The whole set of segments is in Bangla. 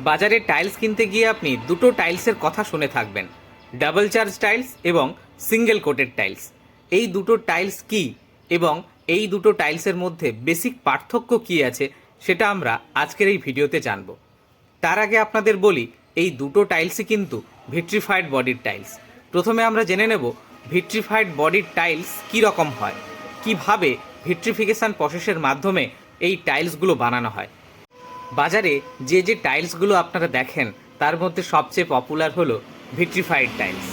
বাজারে টাইলস কিনতে গিয়ে আপনি দুটো টাইলসের কথা শুনে থাকবেন, ডাবল চার্জ টাইলস এবং সিঙ্গেল কোটেড টাইলস। এই দুটো টাইলস কি এবং এই দুটো টাইলসের মধ্যে বেসিক পার্থক্য কি আছে সেটা আমরা আজকের এই ভিডিওতে জানব। তার আগে আপনাদের বলি, এই দুটো টাইলসই কিন্তু ভিট্রিফাইড বডির টাইলস। প্রথমে আমরা জেনে নেব ভিট্রিফাইড বডির টাইলস কী রকম হয়, কিভাবে ভিট্রিফিকেশন প্রসেসের মাধ্যমে এই টাইলসগুলো বানানো হয়। বাজারে যে যে টাইলসগুলো আপনারা দেখেন তার মধ্যে সবচেয়ে পপুলার হলো ভিট্রিফাইড টাইলস।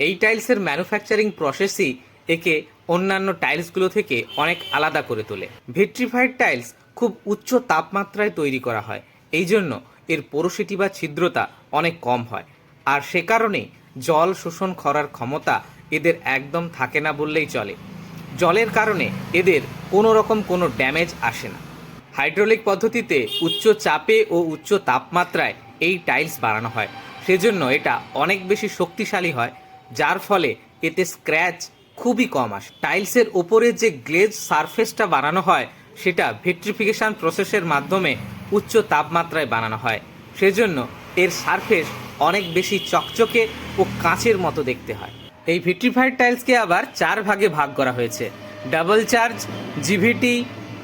এই টাইলসের ম্যানুফ্যাকচারিং প্রসেসই একে অন্যান্য টাইলসগুলো থেকে অনেক আলাদা করে তোলে। ভিট্রিফাইড টাইলস খুব উচ্চ তাপমাত্রায় তৈরি করা হয়, এই জন্য এর পোরোসিটি বা ছিদ্রতা অনেক কম হয়, আর সে কারণে জল শোষণ করার ক্ষমতা এদের একদম থাকে না বললেই চলে। জলের কারণে এদের কোনো রকম কোনো ড্যামেজ আসে না। হাইড্রোলিক পদ্ধতিতে উচ্চ চাপে ও উচ্চ তাপমাত্রায় এই টাইলস বানানো হয়, সেজন্য এটা অনেক বেশি শক্তিশালী হয়, যার ফলে এতে স্ক্র্যাচ খুবই কম আসে। টাইলসের ওপরে যে গ্লেজ সারফেসটা বানানো হয় সেটা ভিট্রিফিকেশন প্রসেসের মাধ্যমে উচ্চ তাপমাত্রায় বানানো হয়, সেজন্য এর সারফেস অনেক বেশি চকচকে ও কাঁচের মতো দেখতে হয়। এই ভিট্রিফাইড টাইলসকে আবার 4 ভাগে ভাগ করা হয়েছে: ডাবল চার্জ, জিভিটি,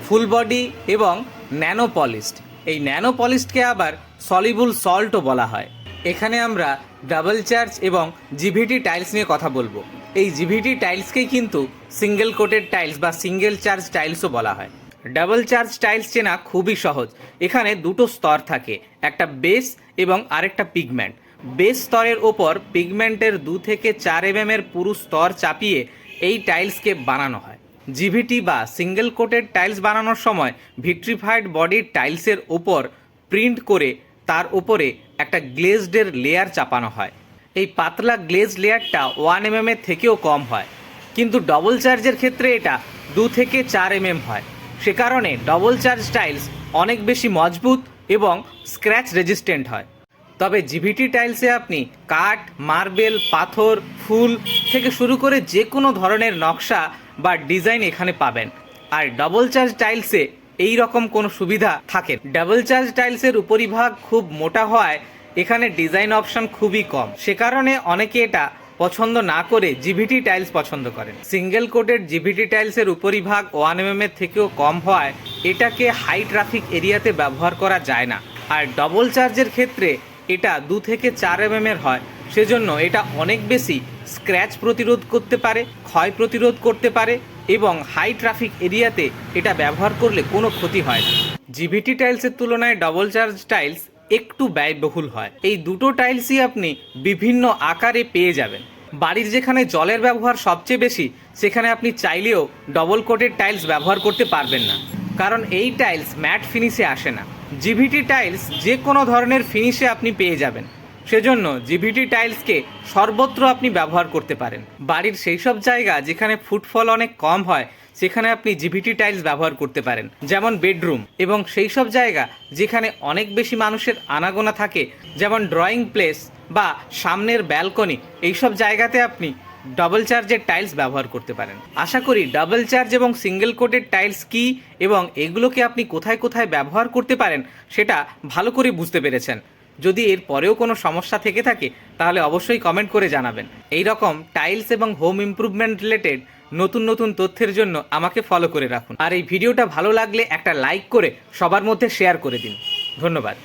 ফুল বডি এবং ন্যানো পলিশড। এই ন্যানো পলিশডকে আবার সলিবল সল্টও বলা হয়। এখানে আমরা ডাবল চার্জ এবং জিভিটি টাইলস নিয়ে কথা বলবো। এই জিভিটি টাইলসকেই কিন্তু সিঙ্গেল কোটেড টাইলস বা সিঙ্গেল চার্জ টাইলসও বলা হয়। ডাবল চার্জ টাইলস চেনা খুবই সহজ। এখানে দুটো স্তর থাকে, একটা বেস এবং আরেকটা পিগমেন্ট। বেস স্তরের ওপর পিগমেন্টের 2 থেকে 4 mm এর পুরো স্তর চাপিয়ে এই টাইলসকে বানানো হয়। জিভিটি বা সিঙ্গেল কোটেড টাইলস বানানোর সময় ভিট্রিফাইড বডির টাইলসের ওপর প্রিন্ট করে তার ওপরে একটা গ্লেজডের লেয়ার চাপানো হয়। এই পাতলা গ্লেজ লেয়ারটা 1 mm এর থেকেও কম হয়, কিন্তু ডবল চার্জের ক্ষেত্রে এটা 2 থেকে 4 mm হয়। সে কারণে ডবল চার্জ টাইলস অনেক বেশি মজবুত এবং স্ক্র্যাচ রেজিস্ট্যান্ট হয়। তবে জিভিটি টাইলসে আপনি কাঠ, মার্বেল, পাথর, ফুল থেকে শুরু করে যে কোনো ধরনের নকশা বা ডিজাইন এখানে পাবেন। আর ডবল চার্জ টাইলসে এই রকম কোনো সুবিধা থাকে। ডাবল চার্জ টাইলসের উপরিভাগ খুব মোটা হওয়ায় এখানে ডিজাইন অপশন খুবই কম, সে কারণে অনেকে এটা পছন্দ না করে জিভিটি টাইলস পছন্দ করেন। সিঙ্গেল কোটেড জিভিটি টাইলসের উপরিভাগ 1 mm এর থেকেও কম হওয়ায় এটাকে হাই ট্রাফিক এরিয়াতে ব্যবহার করা যায় না। আর ডবল চার্জের ক্ষেত্রে এটা 2 থেকে 4 mm এর হয়, সেজন্য এটা অনেক বেশি স্ক্র্যাচ প্রতিরোধ করতে পারে, ক্ষয় প্রতিরোধ করতে পারে এবং হাই ট্রাফিক এরিয়াতে এটা ব্যবহার করলে কোনো ক্ষতি হয় না। জিভিটি টাইলসের তুলনায় ডবল চার্জ টাইলস একটু ব্যয়বহুল হয়। এই দুটো টাইলসই আপনি বিভিন্ন আকারে পেয়ে যাবেন। বাড়ির যেখানে জলের ব্যবহার সবচেয়ে বেশি সেখানে আপনি চাইলেও ডবল কোটেড টাইলস ব্যবহার করতে পারবেন না, কারণ এই টাইলস ম্যাট ফিনিশে আসে না। জিভিটি টাইলস যে কোনো ধরনের ফিনিশে আপনি পেয়ে যাবেন, সেজন্য জিভিটি টাইলসকে সর্বত্র আপনি ব্যবহার করতে পারেন। বাড়ির সেই সব জায়গা যেখানে ফুটফল অনেক কম হয় সেখানে আপনি জিভিটি টাইলস ব্যবহার করতে পারেন, যেমন বেডরুম, এবং সেই সব জায়গা যেখানে অনেক বেশি মানুষের আনাগোনা থাকে, যেমন ড্রয়িং প্লেস বা সামনের ব্যালকনি, এইসব জায়গাতে আপনি ডবল চার্জের টাইলস ব্যবহার করতে পারেন। আশা করি ডাবল চার্জ এবং সিঙ্গেল কোটেড টাইলস কি এবং এগুলোকে আপনি কোথায় কোথায় ব্যবহার করতে পারেন সেটা ভালো করে বুঝতে পেরেছেন। যদি এর পরেও কোনো সমস্যা থেকে থাকে তাহলে অবশ্যই কমেন্ট করে জানাবেন। এই রকম টাইলস এবং হোম ইমপ্রুভমেন্ট রিলেটেড নতুন নতুন তথ্যের জন্য আমাকে ফলো করে রাখুন। আর এই ভিডিওটা ভালো লাগলে একটা লাইক করে সবার মধ্যে শেয়ার করে দিন। ধন্যবাদ।